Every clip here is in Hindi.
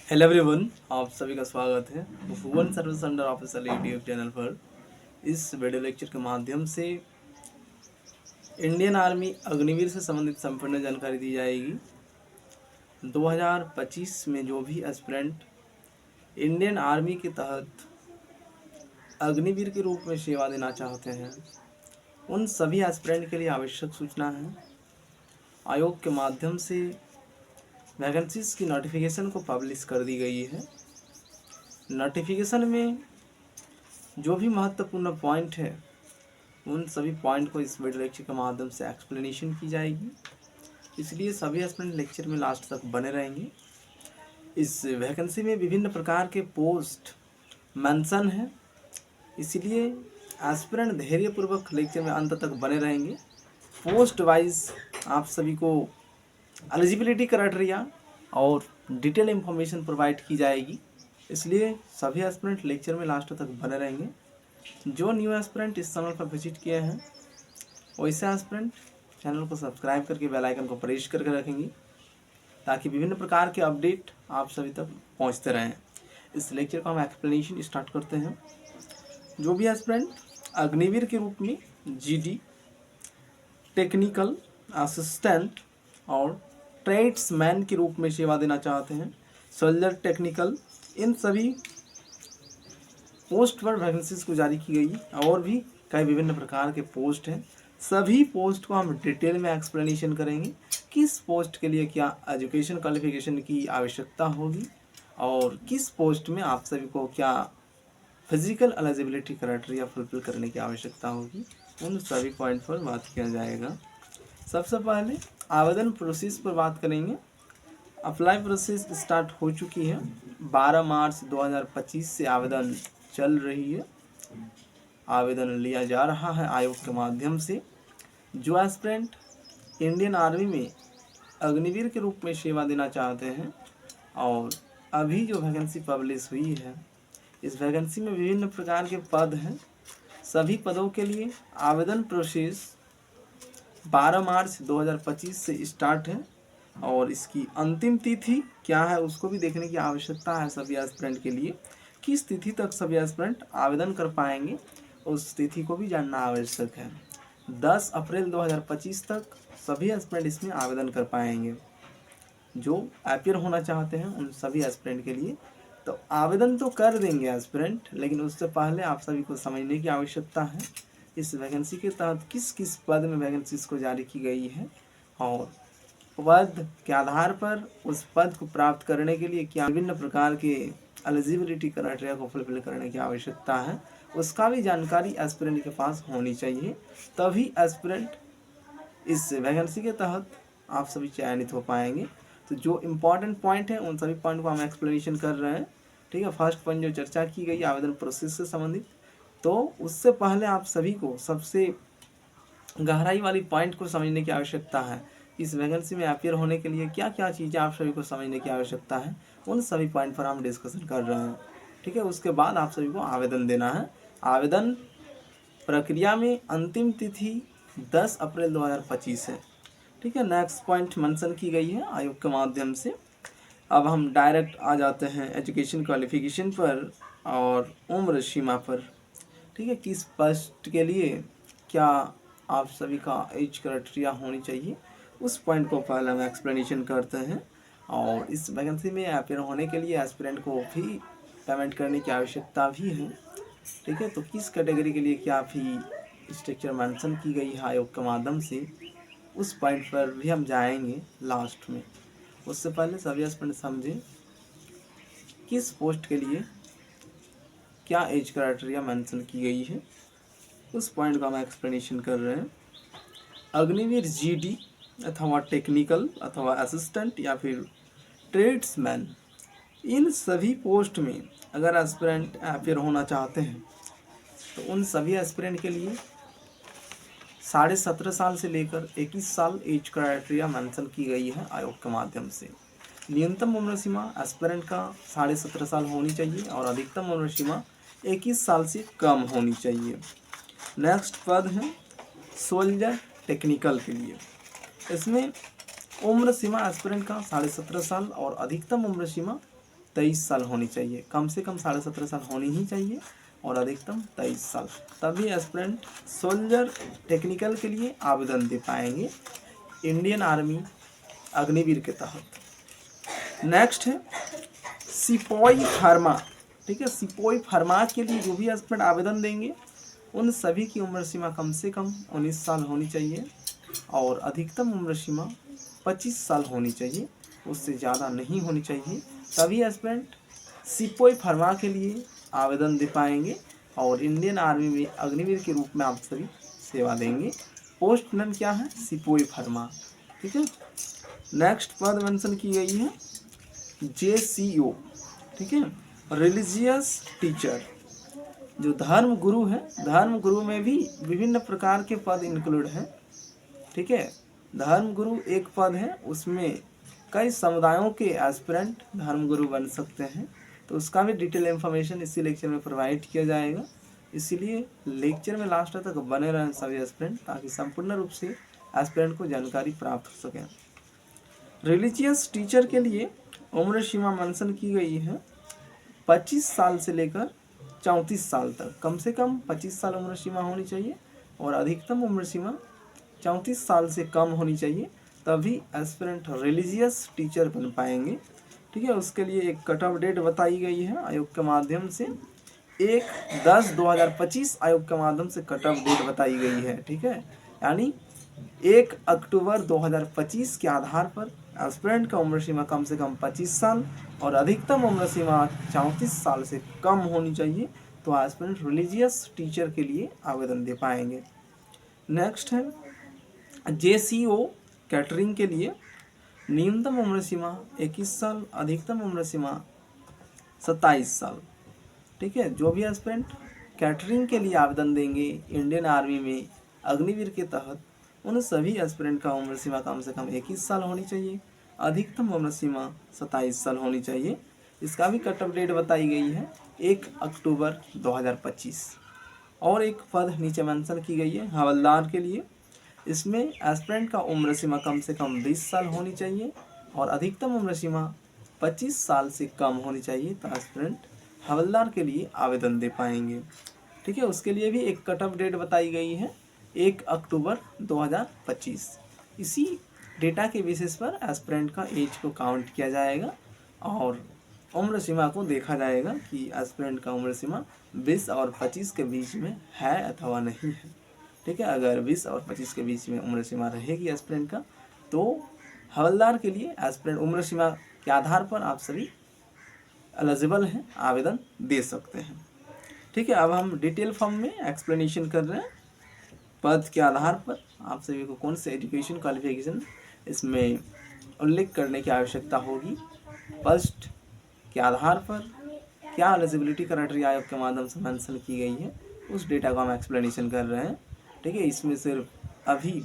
हेलो एवरीवन, आप सभी का स्वागत है Bhuvan service centre official YouTube channel पर। इस वीडियो लेक्चर के माध्यम से इंडियन आर्मी अग्निवीर से संबंधित संपूर्ण जानकारी दी जाएगी। 2025 में जो भी एस्पिरेंट इंडियन आर्मी के तहत अग्निवीर के रूप में सेवा देना चाहते हैं, उन सभी एस्पिरेंट के लिए आवश्यक सूचना है। आयोग के माध्यम से वैकेंसीज की नोटिफिकेशन को पब्लिश कर दी गई है। नोटिफिकेशन में जो भी महत्वपूर्ण पॉइंट है, उन सभी पॉइंट को इस वीडियो लेक्चर के माध्यम से एक्सप्लेनेशन की जाएगी, इसलिए सभी एस्पिरेंट लेक्चर में लास्ट तक बने रहेंगे। इस वैकेंसी में विभिन्न प्रकार के पोस्ट मेंशन है, इसलिए एस्पिरेंट धैर्यपूर्वक लेक्चर में अंत तक बने रहेंगे। पोस्ट वाइज आप सभी को एलिजिबिलिटी क्राइटेरिया और डिटेल इंफॉर्मेशन प्रोवाइड की जाएगी, इसलिए सभी एस्पिरेंट लेक्चर में लास्ट तक बने रहेंगे। जो न्यू एस्पिरेंट इस चैनल पर विजिट किए हैं, वैसे एस्पिरेंट चैनल को सब्सक्राइब करके बेल आइकन को प्रेस करके रखेंगे, ताकि विभिन्न प्रकार के अपडेट आप सभी तक पहुंचते रहें। इस लेक्चर का हम एक्सप्लेनेशन स्टार्ट करते हैं। जो भी एस्पिरेंट अग्निवीर के रूप में जीडी, टेक्निकल असिस्टेंट और ट्रेड्समैन के रूप में सेवा देना चाहते हैं, सोल्जर, टेक्निकल, इन सभी पोस्ट पर वैकेंसीज को जारी की गई। और भी कई विभिन्न प्रकार के पोस्ट हैं, सभी पोस्ट को हम डिटेल में एक्सप्लेनेशन करेंगे। किस पोस्ट के लिए क्या एजुकेशन क्वालिफिकेशन की आवश्यकता होगी और किस पोस्ट में आप सभी को क्या फिजिकल एलिजिबिलिटी क्राइटेरिया फुलफिल करने की आवश्यकता होगी, उन सभी पॉइंट पर बात किया जाएगा। सबसे पहले आवेदन प्रोसेस पर बात करेंगे। अप्लाई प्रोसेस स्टार्ट हो चुकी है। 12 मार्च 2025 से आवेदन चल रही है। आवेदन लिया जा रहा है आयोग के माध्यम से। जो एस्पिरेंट इंडियन आर्मी में अग्निवीर के रूप में सेवा देना चाहते हैं और अभी जो वैकेंसी पब्लिश हुई है, इस वैकेंसी में विभिन्न प्रकार के पद हैं। सभी पदों के लिए आवेदन प्रोसेस 12 मार्च 2025 से स्टार्ट है और इसकी अंतिम तिथि क्या है उसको भी देखने की आवश्यकता है सभी एस्पिरेंट के लिए। किस तिथि तक सभी एस्पिरेंट आवेदन कर पाएंगे, उस तिथि को भी जानना आवश्यक है। 10 अप्रैल 2025 तक सभी एस्पिरेंट इसमें आवेदन कर पाएंगे। जो अपीयर होना चाहते हैं उन सभी एस्पिरेंट के लिए तो आवेदन तो कर देंगे एस्पिरेंट, लेकिन उससे पहले आप सभी को समझने की आवश्यकता है इस वैकेंसी के तहत किस किस पद में वैकेंसीज को जारी की गई है और पद के आधार पर उस पद को प्राप्त करने के लिए क्या विभिन्न प्रकार के एलिजिबिलिटी क्राइटेरिया को फुलफिल करने की आवश्यकता है, उसका भी जानकारी एस्पिरेंट के पास होनी चाहिए। तभी एस्पिरेंट इस वैकेंसी के तहत आप सभी चयनित हो पाएंगे। तो जो इम्पोर्टेंट पॉइंट है उन सभी पॉइंट को हम एक्सप्लेनेशन कर रहे हैं। ठीक है, फर्स्ट पॉइंट जो चर्चा की गई आवेदन प्रोसेस से संबंधित, तो उससे पहले आप सभी को सबसे गहराई वाली पॉइंट को समझने की आवश्यकता है। इस वैकेंसी में अपीयर होने के लिए क्या क्या चीज़ें आप सभी को समझने की आवश्यकता है, उन सभी पॉइंट पर हम डिस्कशन कर रहे हैं। ठीक है, उसके बाद आप सभी को आवेदन देना है। आवेदन प्रक्रिया में अंतिम तिथि 10 अप्रैल 2025 है। ठीक है, नेक्स्ट पॉइंट मेंशन की गई है आयोग के माध्यम से। अब हम डायरेक्ट आ जाते हैं एजुकेशन क्वालिफिकेशन पर और उम्र सीमा पर। ठीक है, किस पोस्ट के लिए क्या आप सभी का एज क्राइटेरिया होनी चाहिए, उस पॉइंट को पहले हम एक्सप्लेनेशन करते हैं। और इस वैकेंसी में अपीयर होने के लिए एस्पिरेंट को भी पेमेंट करने की आवश्यकता भी है। ठीक है, तो किस कैटेगरी के लिए क्या फी स्ट्रक्चर मेंशन की गई है आयोग के माध्यम से, उस पॉइंट पर भी हम जाएंगे लास्ट में। उससे पहले सभी एस्पिरेंट समझें किस पोस्ट के लिए क्या एज क्राइटेरिया मेंशन की गई है, उस पॉइंट का हम एक्सप्लेनेशन कर रहे हैं। अग्निवीर जीडी अथवा टेक्निकल अथवा असिस्टेंट या फिर ट्रेड्समैन, इन सभी पोस्ट में अगर एस्पिरेंट अपीयर होना चाहते हैं तो उन सभी एस्पिरेंट के लिए 17.5 साल से लेकर 21 साल एज क्राइटेरिया मेंशन की गई है आयोग के माध्यम से। न्यूनतम उम्र सीमा एस्पिरेंट का 17.5 साल होनी चाहिए और अधिकतम उम्र सीमा 21 साल से कम होनी चाहिए। नेक्स्ट पद है सोल्जर टेक्निकल के लिए। इसमें उम्र सीमा एस्पिरेंट का 17.5 साल और अधिकतम उम्र सीमा 23 साल होनी चाहिए, कम से कम 17.5 साल होनी ही चाहिए और अधिकतम 23 साल, तभी एस्पिरेंट सोल्जर टेक्निकल के लिए आवेदन दे पाएंगे इंडियन आर्मी अग्निवीर के तहत। नेक्स्ट है सिपाही फार्मा। ठीक है, सिपाही फार्मा के लिए जो भी एस्पिरेंट आवेदन देंगे उन सभी की उम्र सीमा कम से कम 19 साल होनी चाहिए और अधिकतम उम्र सीमा 25 साल होनी चाहिए, उससे ज़्यादा नहीं होनी चाहिए, तभी एस्पिरेंट सिपाही फार्मा के लिए आवेदन दे पाएंगे और इंडियन आर्मी में अग्निवीर के रूप में आप सभी सेवा देंगे। पोस्ट नेम क्या है? सिपाही फार्मा। ठीक है, नेक्स्ट पद मेंशन की गई है JCO। ठीक है, रिलीजियस टीचर, जो धर्म गुरु है, धर्म गुरु में भी विभिन्न प्रकार के पद इंक्लूड हैं। ठीक है, धर्म गुरु एक पद है, उसमें कई समुदायों के एस्पिरेंट धर्म गुरु बन सकते हैं, तो उसका भी डिटेल इन्फॉर्मेशन इसी लेक्चर में प्रोवाइड किया जाएगा, इसीलिए लेक्चर में लास्ट तक बने रहें सभी एस्पिरेंट, ताकि संपूर्ण रूप से एस्पिरेंट को जानकारी प्राप्त हो सके। रिलीजियस टीचर के लिए उम्र सीमा मेंशन की गई है 25 साल से लेकर 34 साल तक, कम से कम 25 साल उम्र सीमा होनी चाहिए और अधिकतम उम्र सीमा 34 साल से कम होनी चाहिए, तभी एस्पिरेंट रिलीजियस टीचर बन पाएंगे। ठीक है, उसके लिए एक कट ऑफ डेट बताई गई है आयोग के माध्यम से, 1/10/2025 आयोग के माध्यम से कट ऑफ डेट बताई गई है। ठीक है, यानी 1 अक्टूबर 2025 के आधार पर एस्पिरेंट का उम्र सीमा कम से कम 25 साल और अधिकतम उम्र सीमा 34 साल से कम होनी चाहिए, तो एस्पिरेंट रिलीजियस टीचर के लिए आवेदन दे पाएंगे। नेक्स्ट है JCO कैटरिंग के लिए न्यूनतम उम्र सीमा 21 साल, अधिकतम उम्र सीमा 27 साल। ठीक है, जो भी एस्पिरेंट कैटरिंग के लिए आवेदन देंगे इंडियन आर्मी में अग्निवीर के तहत, उन सभी एस्पिरेंट का उम्र सीमा कम से कम 21 साल होनी चाहिए, अधिकतम उम्र सीमा 27 साल होनी चाहिए। इसका भी कट ऑफ डेट बताई गई है 1 अक्टूबर 2025। और एक पद नीचे मेंशन की गई है हवलदार के लिए, इसमें एस्पिरेंट का उम्र सीमा कम से कम 20 साल होनी चाहिए और अधिकतम उम्र सीमा 25 साल से कम होनी चाहिए, तो एस्पिरेंट हवलदार के लिए आवेदन दे पाएंगे। ठीक है, उसके लिए भी एक कट ऑफ डेट बताई गई है 1 अक्टूबर 2025। इसी डेटा के बेसिस पर एस्पिरेंट का एज को काउंट किया जाएगा और उम्र सीमा को देखा जाएगा कि एस्पिरेंट का उम्र सीमा 20 और 25 के बीच में है अथवा नहीं है। ठीक है, अगर 20 और 25 के बीच में उम्र सीमा रहेगी एस्पिरेंट का, तो हवलदार के लिए एस्पिरेंट उम्र सीमा के आधार पर आप सभी एलिजिबल हैं, आवेदन दे सकते हैं। ठीक है, अब हम डिटेल फॉर्म में एक्सप्लेनेशन कर रहे हैं पद के आधार पर आप सभी को कौन से एजुकेशन क्वालिफिकेशन इसमें उल्लेख करने की आवश्यकता होगी, फर्स्ट के आधार पर क्या एलिजिबिलिटी क्राइटेरिया आयोग के माध्यम से मेंशन की गई है, उस डेटा को हम एक्सप्लेनेशन कर रहे हैं। ठीक है, इसमें सिर्फ अभी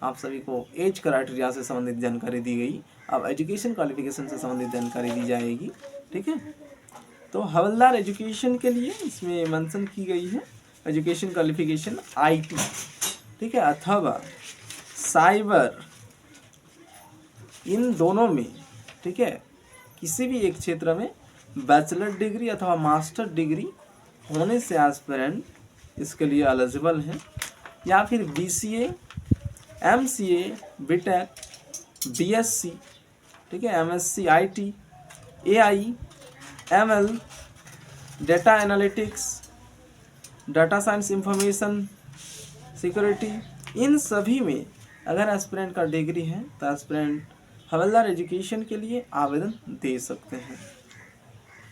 आप सभी को एज क्राइटेरिया से संबंधित जानकारी दी गई, अब एजुकेशन क्वालिफिकेशन से संबंधित जानकारी दी जाएगी। ठीक है, तो हवलदार एजुकेशन के लिए इसमें मेंशन की गई है एजुकेशन क्वालिफिकेशन IT, ठीक है, अथवा साइबर, इन दोनों में, ठीक है, किसी भी एक क्षेत्र में बैचलर डिग्री अथवा मास्टर डिग्री होने से एस्पिरेंट इसके लिए एलिजिबल हैं, या फिर BCA, MCA, BTech, BSc, ठीक है, MSc IT, AI, ML, data analytics, data science, information security, इन सभी में अगर एस्पिरेंट का डिग्री है तो एस्पिरेंट हवलदार एजुकेशन के लिए आवेदन दे सकते हैं।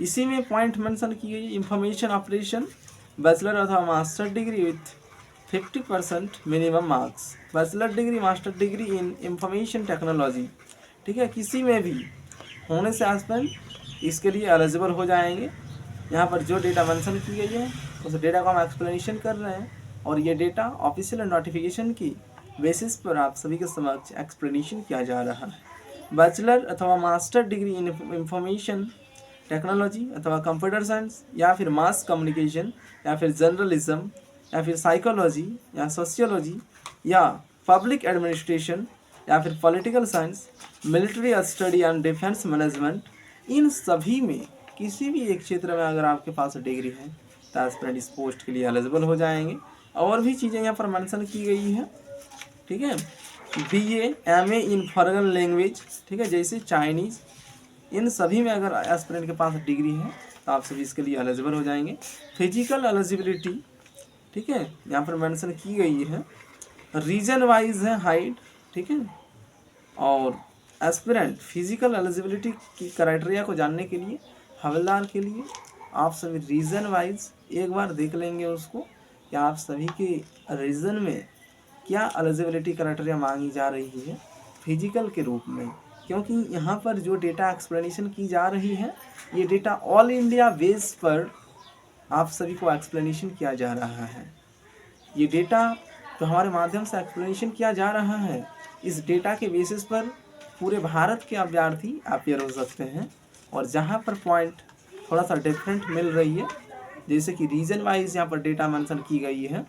इसी में पॉइंट मेंशन की गई इंफॉर्मेशन ऑपरेशन, बैचलर अथवा master degree with 50% minimum marks, bachelor degree master degree in information technology, ठीक है, किसी में भी होने से एस्पिरेंट इसके लिए एलिजिबल हो जाएंगे। यहाँ पर जो डेटा मेंशन की गई है उस डेटा को हम एक्सप्लेनेशन कर रहे हैं और ये डेटा ऑफिशियल नोटिफिकेशन की बेसिस पर आप सभी के समक्ष एक्सप्लेनेशन किया जा रहा है। बैचलर अथवा master degree in information technology अथवा कंप्यूटर साइंस या फिर मास कम्युनिकेशन या फिर जर्नलिज्म या फिर साइकोलॉजी या सोशियोलॉजी या पब्लिक एडमिनिस्ट्रेशन या फिर political science, military study and defence management इन सभी में किसी भी एक क्षेत्र में अगर आपके पास डिग्री है तो एस्पिरेंट इस पोस्ट के लिए एलिजिबल हो जाएंगे। और भी चीज़ें यहाँ पर मेंशन की गई है, ठीक है। BA MA in foreign language, ठीक है, जैसे चाइनीज़, इन सभी में अगर एस्पिरेंट के पास डिग्री है तो आप सभी इसके लिए एलिजिबल हो जाएंगे। फिजिकल एलिजिबिलिटी, ठीक है, यहाँ पर मेंशन की गई है, रीजन वाइज है हाइट, ठीक है। और एस्पिरेंट फिजिकल एलिजिबिलिटी की क्राइटेरिया को जानने के लिए हवलदार के लिए आप सभी रीजन वाइज एक बार देख लेंगे उसको कि आप सभी के रीजन में क्या एलिजिबिलिटी क्राइटेरिया मांगी जा रही है फिजिकल के रूप में, क्योंकि यहाँ पर जो डेटा एक्सप्लेनेशन की जा रही है ये डेटा ऑल इंडिया बेस पर आप सभी को एक्सप्लेनेशन किया जा रहा है। ये डेटा जो हमारे माध्यम से एक्सप्लेनेशन किया जा रहा है, इस डेटा के बेसिस पर पूरे भारत के अभ्यर्थी अपेयर हो सकते हैं। और जहाँ पर पॉइंट थोड़ा सा डिफरेंट मिल रही है, जैसे कि रीजन वाइज यहाँ पर डेटा मेंशन की गई है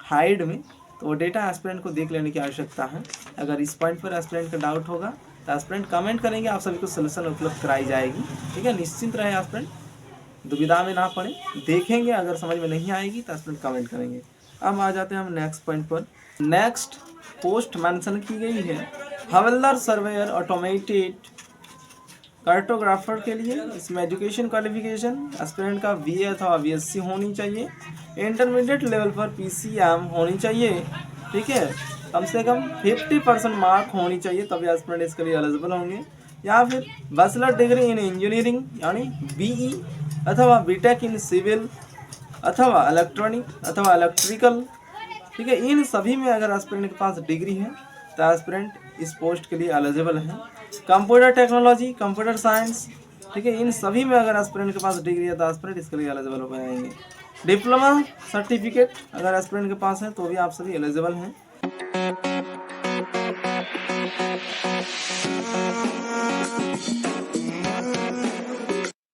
हाइड में, तो वो डेटा एस्पिरेंट को देख लेने की आवश्यकता है। अगर इस पॉइंट पर एस्पिरेंट का डाउट होगा तो एस्पिरेंट कमेंट करेंगे, आप सभी को सलूशन उपलब्ध कराई जाएगी, ठीक है। निश्चिंत रहे एस्पिरेंट, दुविधा में ना पड़े, देखेंगे, अगर समझ में नहीं आएगी तो एस्पिरेंट कमेंट करेंगे। अब आ जाते हैं हम नेक्स्ट पॉइंट पर। नेक्स्ट पोस्ट मेंशन की गई है हवलदार सर्वेयर ऑटोमेटेड कार्टोग्राफर के लिए। इसमें एजुकेशन क्वालिफिकेशन एस्पिरेंट का BA अथवा BSc होनी चाहिए, इंटरमीडिएट लेवल पर PCM होनी चाहिए, ठीक है। कम से कम 50% मार्क होनी चाहिए, तभी एस्पिरेंट इसके लिए एलिजिबल होंगे। या फिर बैचलर डिग्री इन इंजीनियरिंग यानी BE अथवा BTech इन सिविल अथवा इलेक्ट्रॉनिक अथवा इलेक्ट्रिकल, ठीक है। इन सभी में अगर एस्पिरेंट के पास डिग्री है तो एस्पिरेंट इस पोस्ट के लिए एलिजिबल है। कंप्यूटर टेक्नोलॉजी, कंप्यूटर साइंस, ठीक है, इन सभी में अगर एस्पिरेंट के पास डिग्री है तो एस्पिरेंट इसके लिए एलिजिबल हो जाएंगे। डिप्लोमा सर्टिफिकेट अगर एस्पिरेंट के पास है तो भी आप सभी एलिजिबल हैं।